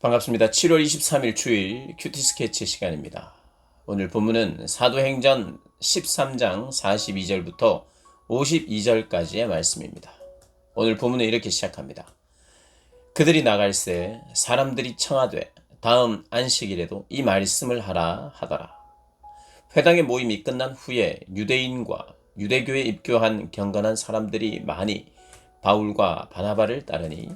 반갑습니다. 7월 23일 주일 큐티 스케치 시간입니다. 오늘 본문은 사도행전 13장 42절부터 52절까지의 말씀입니다. 오늘 본문은 이렇게 시작합니다. 그들이 나갈새 사람들이 청하되 다음 안식일에도 이 말씀을 하라 하더라. 회당의 모임이 끝난 후에 유대인과 유대교에 입교한 경건한 사람들이 많이 바울과 바나바를 따르니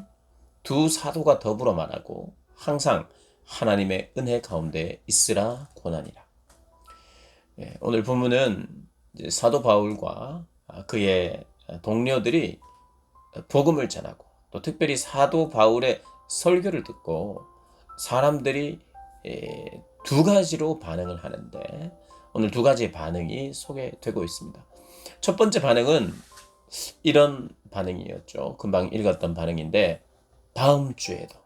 두 사도가 더불어 말하고 항상 하나님의 은혜 가운데 있으라 권하니라. 오늘 본문은 사도 바울과 그의 동료들이 복음을 전하고 또 특별히 사도 바울의 설교를 듣고 사람들이 두 가지로 반응을 하는데 오늘 두 가지의 반응이 소개되고 있습니다. 첫 번째 반응은 이런 반응이었죠. 금방 읽었던 반응인데 다음 주에도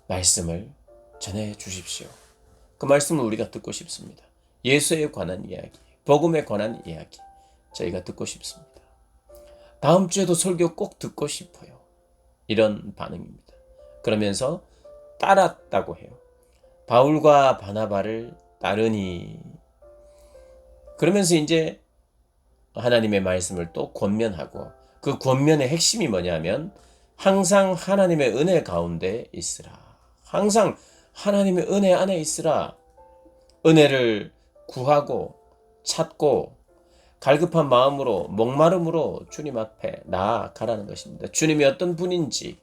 말씀을 전해 주십시오. 그 말씀을 우리가 듣고 싶습니다. 예수에 관한 이야기, 복음에 관한 이야기 저희가 듣고 싶습니다. 다음 주에도 설교 꼭 듣고 싶어요. 이런 반응입니다. 그러면서 따랐다고 해요. 바울과 바나바를 따르니 그러면서 이제 하나님의 말씀을 또 권면하고 그 권면의 핵심이 뭐냐면 항상 하나님의 은혜 가운데 있으라. 항상 하나님의 은혜 안에 있으라. 은혜를 구하고 찾고 갈급한 마음으로 목마름으로 주님 앞에 나아가라는 것입니다. 주님이 어떤 분인지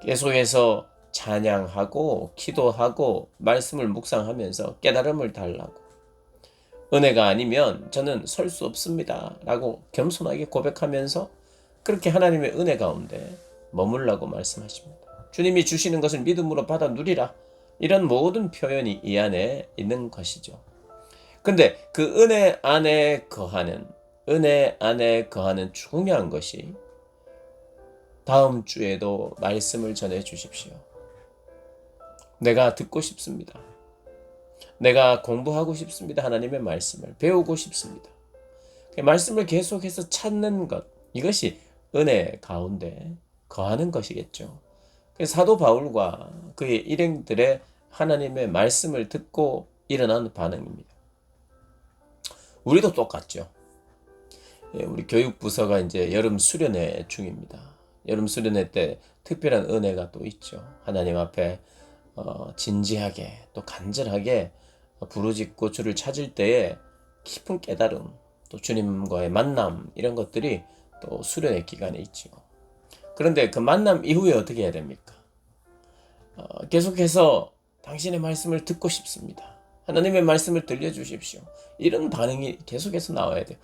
계속해서 찬양하고 기도하고 말씀을 묵상하면서 깨달음을 달라고 은혜가 아니면 저는 설 수 없습니다 라고 겸손하게 고백하면서 그렇게 하나님의 은혜 가운데 머물라고 말씀하십니다. 주님이 주시는 것을 믿음으로 받아 누리라. 이런 모든 표현이 이 안에 있는 것이죠. 근데 그 은혜 안에 거하는 중요한 것이 다음 주에도 말씀을 전해 주십시오. 내가 듣고 싶습니다. 내가 공부하고 싶습니다. 하나님의 말씀을 배우고 싶습니다. 말씀을 계속해서 찾는 것, 이것이 은혜 가운데 거하는 것이겠죠. 사도 바울과 그의 일행들의 하나님의 말씀을 듣고 일어난 반응입니다. 우리도 똑같죠. 우리 교육부서가 이제 여름 수련회 중입니다. 여름 수련회 때 특별한 은혜가 또 있죠. 하나님 앞에 진지하게 또 간절하게 부르짖고 주를 찾을 때에 깊은 깨달음, 또 주님과의 만남 이런 것들이 또 수련회 기간에 있죠. 그런데 그 만남 이후에 어떻게 해야 됩니까? 계속해서 당신의 말씀을 듣고 싶습니다. 하나님의 말씀을 들려주십시오. 이런 반응이 계속해서 나와야 돼요.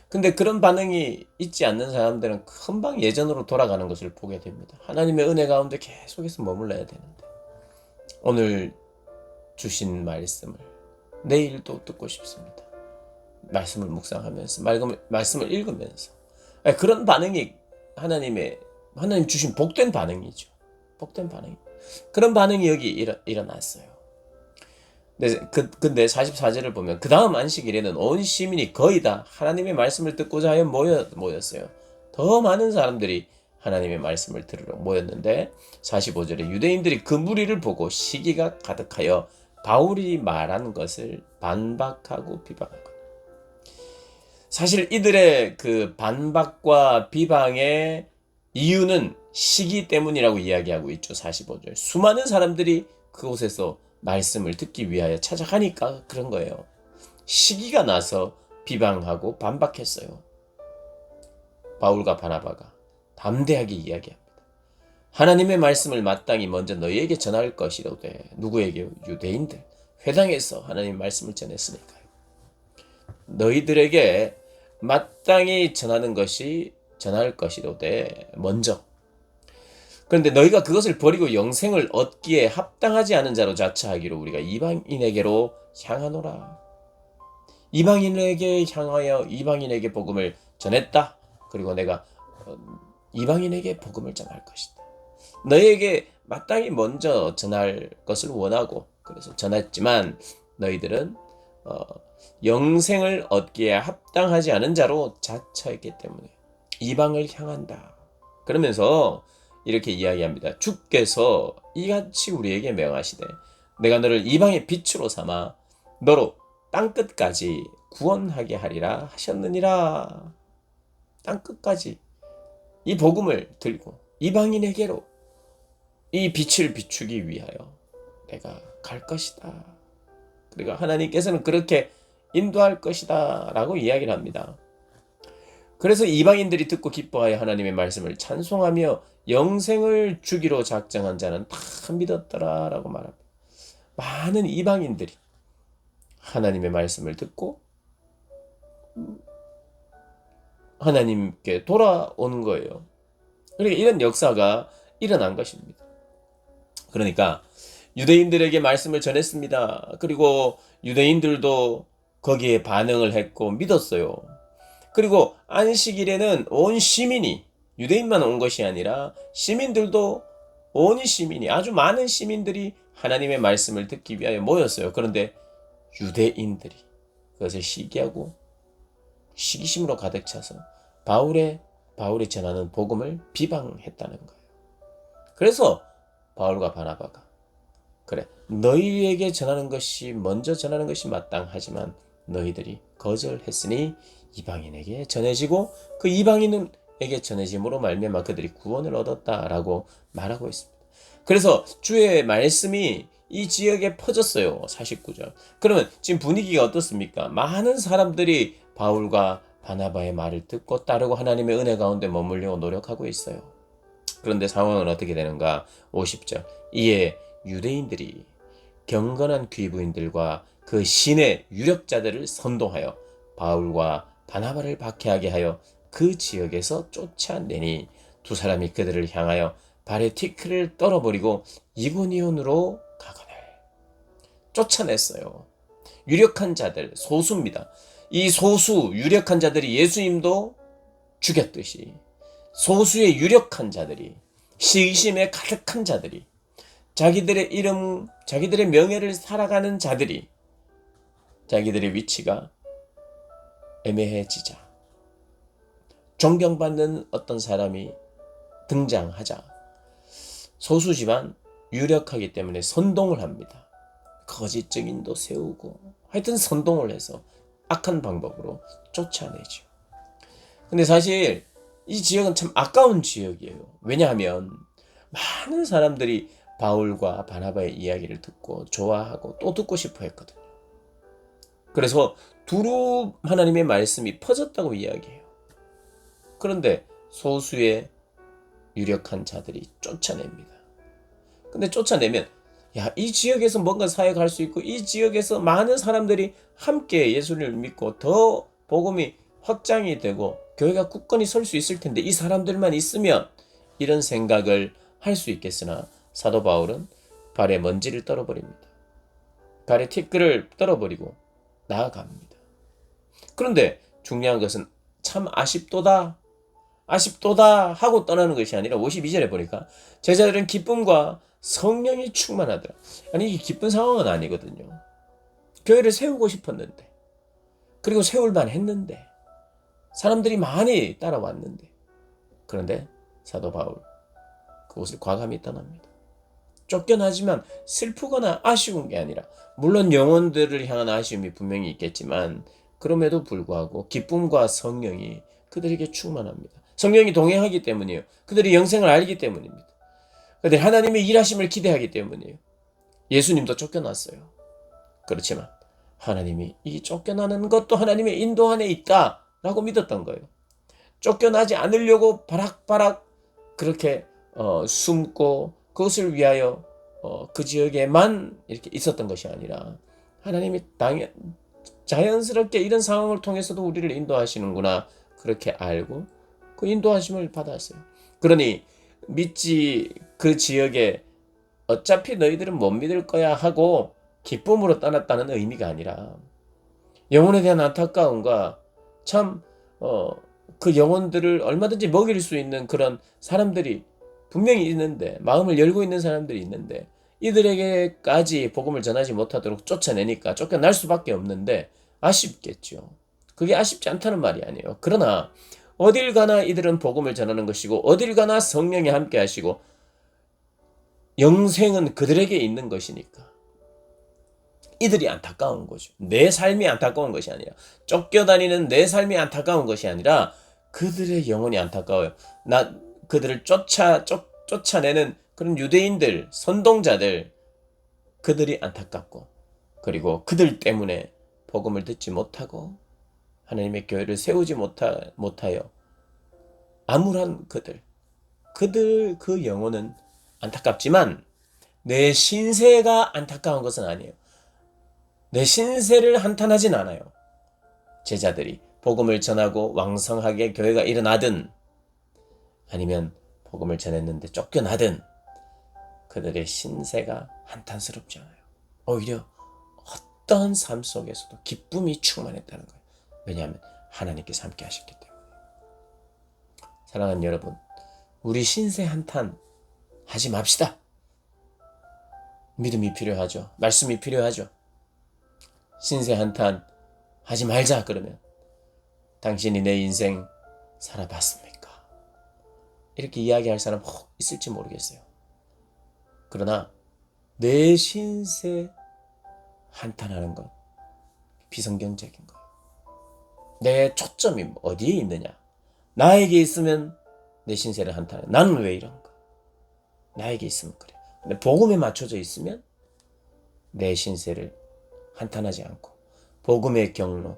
근데 그런 반응이 있지 않는 사람들은 금방 예전으로 돌아가는 것을 보게 됩니다. 하나님의 은혜 가운데 계속해서 머물러야 되는데 오늘 주신 말씀을 내일도 듣고 싶습니다. 말씀을 묵상하면서 말씀을 읽으면서 그런 반응이 하나님 주신 복된 반응이죠. 복된 반응. 그런 반응이 여기 일어났어요. 근데 44절을 보면 그 다음 안식일에는 온 시민이 거의 다 하나님의 말씀을 듣고자 하여 모였어요. 더 많은 사람들이 하나님의 말씀을 들으러 모였는데 45절에 유대인들이 그 무리를 보고 시기가 가득하여 바울이 말한 것을 반박하고 비방하고 사실 이들의 그 반박과 비방의 이유는 시기 때문이라고 이야기하고 있죠. 45절. 수많은 사람들이 그곳에서 말씀을 듣기 위하여 찾아가니까 그런 거예요. 시기가 나서 비방하고 반박했어요. 바울과 바나바가 담대하게 이야기합니다. 하나님의 말씀을 마땅히 먼저 너희에게 전할 것이로되 누구에게? 유대인들. 회당에서 하나님 말씀을 전했으니까요. 너희들에게 마땅히 전할 것이로되 먼저. 그런데 너희가 그것을 버리고 영생을 얻기에 합당하지 않은 자로 자처하기로 우리가 이방인에게로 향하노라. 이방인에게 향하여 이방인에게 복음을 전했다. 그리고 내가 이방인에게 복음을 전할 것이다. 너희에게 마땅히 먼저 전할 것을 원하고 그래서 전했지만 너희들은 영생을 얻기에 합당하지 않은 자로 자처했기 때문에 이방을 향한다. 그러면서 이렇게 이야기합니다. 주께서 이같이 우리에게 명하시되 내가 너를 이방의 빛으로 삼아 너로 땅끝까지 구원하게 하리라 하셨느니라. 땅끝까지 이 복음을 들고 이방인에게로 이 빛을 비추기 위하여 내가 갈 것이다. 그리고 하나님께서는 그렇게 인도할 것이다 라고 이야기를 합니다. 그래서 이방인들이 듣고 기뻐하여 하나님의 말씀을 찬송하며 영생을 주기로 작정한 자는 다 믿었더라 라고 말합니다. 많은 이방인들이 하나님의 말씀을 듣고 하나님께 돌아오는 거예요. 그러니까 이런 역사가 일어난 것입니다. 그러니까 유대인들에게 말씀을 전했습니다. 그리고 유대인들도 거기에 반응을 했고 믿었어요. 그리고 안식일에는 온 시민이, 유대인만 온 것이 아니라 시민들도, 온 시민이, 아주 많은 시민들이 하나님의 말씀을 듣기 위하여 모였어요. 그런데 유대인들이 그것을 시기하고 시기심으로 가득 차서 바울이 전하는 복음을 비방했다는 거예요. 그래서 바울과 바나바가 그래, 너희에게 전하는 것이 먼저 전하는 것이 마땅하지만 너희들이 거절했으니 이방인에게 전해지고 그 이방인에게 전해짐으로 말미암아 그들이 구원을 얻었다라고 말하고 있습니다. 그래서 주의 말씀이 이 지역에 퍼졌어요. 49절. 그러면 지금 분위기가 어떻습니까? 많은 사람들이 바울과 바나바의 말을 듣고 따르고 하나님의 은혜 가운데 머물려고 노력하고 있어요. 그런데 상황은 어떻게 되는가? 50절. 이에 유대인들이 경건한 귀부인들과 그 신의 유력자들을 선동하여 바울과 바나바를 박해하게 하여 그 지역에서 쫓아내니 두 사람이 그들을 향하여 발에 티크를 떨어버리고 이고니온으로 가거늘. 쫓아냈어요. 유력한 자들, 소수입니다. 이 소수 유력한 자들이 예수님도 죽였듯이 소수의 유력한 자들이, 시기심에 가득한 자들이, 자기들의 이름, 자기들의 명예를 살아가는 자들이 자기들의 위치가 애매해지자 존경받는 어떤 사람이 등장하자 소수지만 유력하기 때문에 선동을 합니다. 거짓 증인도 세우고 하여튼 선동을 해서 악한 방법으로 쫓아내죠. 근데 사실 이 지역은 참 아까운 지역이에요. 왜냐하면 많은 사람들이 바울과 바나바의 이야기를 듣고 좋아하고 또 듣고 싶어 했거든요. 그래서 두루 하나님의 말씀이 퍼졌다고 이야기해요. 그런데 소수의 유력한 자들이 쫓아냅니다. 근데 쫓아내면 이 지역에서 뭔가 사역할 수 있고 이 지역에서 많은 사람들이 함께 예수를 믿고 더 복음이 확장이 되고 교회가 굳건히 설 수 있을 텐데 이 사람들만 있으면 이런 생각을 할 수 있겠으나 사도 바울은 발에 먼지를 떨어버립니다. 발에 티끌을 떨어버리고 나아갑니다. 그런데 중요한 것은 참 아쉽도다 하고 떠나는 것이 아니라 52절에 보니까 제자들은 기쁨과 성령이 충만하더라. 아니 이게 기쁜 상황은 아니거든요. 교회를 세우고 싶었는데 그리고 세울만 했는데 사람들이 많이 따라왔는데 그런데 사도 바울 그곳을 과감히 떠납니다. 쫓겨나지만 슬프거나 아쉬운 게 아니라 물론 영혼들을 향한 아쉬움이 분명히 있겠지만 그럼에도 불구하고 기쁨과 성령이 그들에게 충만합니다. 성령이 동행하기 때문이에요. 그들이 영생을 알기 때문입니다. 그들이 하나님의 일하심을 기대하기 때문이에요. 예수님도 쫓겨났어요. 그렇지만 하나님이 이 쫓겨나는 것도 하나님의 인도 안에 있다라고 믿었던 거예요. 쫓겨나지 않으려고 바락바락 그렇게 숨고 그것을 위하여 그 지역에만 이렇게 있었던 것이 아니라 하나님이 자연스럽게 이런 상황을 통해서도 우리를 인도하시는구나 그렇게 알고 그 인도하심을 받았어요. 그러니 믿지 그 지역에 어차피 너희들은 못 믿을 거야 하고 기쁨으로 떠났다는 의미가 아니라 영혼에 대한 안타까움과 참 그 영혼들을 얼마든지 먹일 수 있는 그런 사람들이 분명히 있는데 마음을 열고 있는 사람들이 있는데 이들에게까지 복음을 전하지 못하도록 쫓아내니까 쫓겨날 수밖에 없는데 아쉽겠죠. 그게 아쉽지 않다는 말이 아니에요. 그러나 어딜 가나 이들은 복음을 전하는 것이고 어딜 가나 성령이 함께 하시고 영생은 그들에게 있는 것이니까 이들이 안타까운 거죠. 내 삶이 안타까운 것이 아니라, 쫓겨다니는 내 삶이 안타까운 것이 아니라 그들의 영혼이 안타까워요. 그들을 쫓아내는 그런 유대인들, 선동자들, 그들이 안타깝고, 그리고 그들 때문에 복음을 듣지 못하고 하나님의 교회를 세우지 못하여 암울한 그들 그 영혼은 안타깝지만 내 신세가 안타까운 것은 아니에요. 내 신세를 한탄하진 않아요. 제자들이 복음을 전하고 왕성하게 교회가 일어나든 아니면 복음을 전했는데 쫓겨나든 그들의 신세가 한탄스럽지 않아요. 오히려 어떤 삶 속에서도 기쁨이 충만했다는 거예요. 왜냐하면 하나님께서 함께 하셨기 때문에. 사랑하는 여러분, 우리 신세 한탄 하지 맙시다. 믿음이 필요하죠. 말씀이 필요하죠. 신세 한탄 하지 말자 그러면 당신이 내 인생 살아봤습니까? 이렇게 이야기할 사람 혹 있을지 모르겠어요. 그러나 내 신세 한탄하는 건 비성경적인 거예요. 내 초점이 어디에 있느냐? 나에게 있으면 내 신세를 한탄해. 나는 왜 이런가? 나에게 있으면 그래. 근데 복음에 맞춰져 있으면 내 신세를 한탄하지 않고 복음의 경로,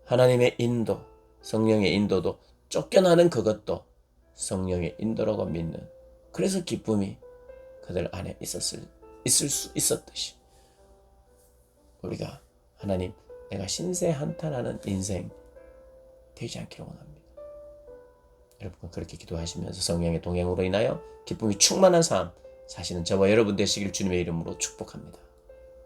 하나님의 인도, 성령의 인도도 쫓겨나는 그것도 성령의 인도라고 믿는, 그래서 기쁨이 그들 안에 있을 수 있었듯이 우리가 하나님, 내가 신세 한탄하는 인생 되지 않기를 원합니다. 여러분 그렇게 기도하시면서 성령의 동행으로 인하여 기쁨이 충만한 삶 사시는 저와 여러분 되시길 주님의 이름으로 축복합니다.